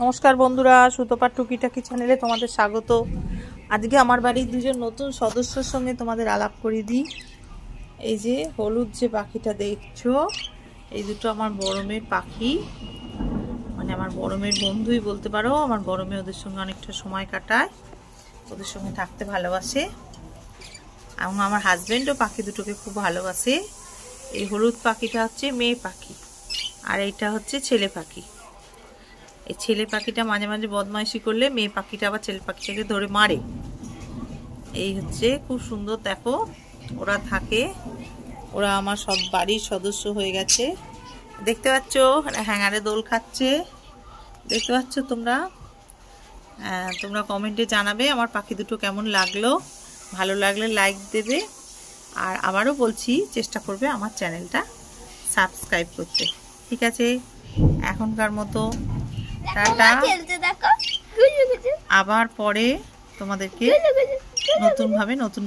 নমস্কার বন্ধুরা, সুতোপার টুকিটাকি চ্যানেলে তোমাদের স্বাগত। আজকে আমার বাড়ির দুজন নতুন সদস্যর সঙ্গে তোমাদের আলাপ করে দিই। এই যে হলুদ যে পাখিটা দেখছো, এই দুটো আমার বড় মেয়ের পাখি, মানে আমার বড় মেয়ের বন্ধুই বলতে পারো। আমার বড় মেয়ে ওদের সঙ্গে অনেকটা সময় কাটায়, ওদের সঙ্গে থাকতে ভালোবাসে, এবং আমার হাজব্যান্ডও পাখি দুটোকে খুব ভালোবাসে। এই হলুদ পাখিটা হচ্ছে মেয়ে পাখি, আর এইটা হচ্ছে ছেলে পাখি। এই ছেলে পাখিটা মাঝে মাঝে বদমাইশি করলে মেয়ে পাখিটা আবার ছেলে পাখিটাকে ধরে মারে। এই হচ্ছে খুব সুন্দর, দেখো ওরা থাকে, ওরা আমার সব বাড়ির সদস্য হয়ে গেছে। দেখতে পাচ্ছ হ্যাঙ্গারে দোল খাচ্ছে, দেখতে পাচ্ছ তোমরা। তোমরা কমেন্টে জানাবে আমার পাখি দুটো কেমন লাগলো। ভালো লাগলে লাইক দেবে, আর আবারও বলছি চেষ্টা করবে আমার চ্যানেলটা সাবস্ক্রাইব করতে। ঠিক আছে, এখনকার মতো টাটা। আবার পরে তোমাদেরকে নতুন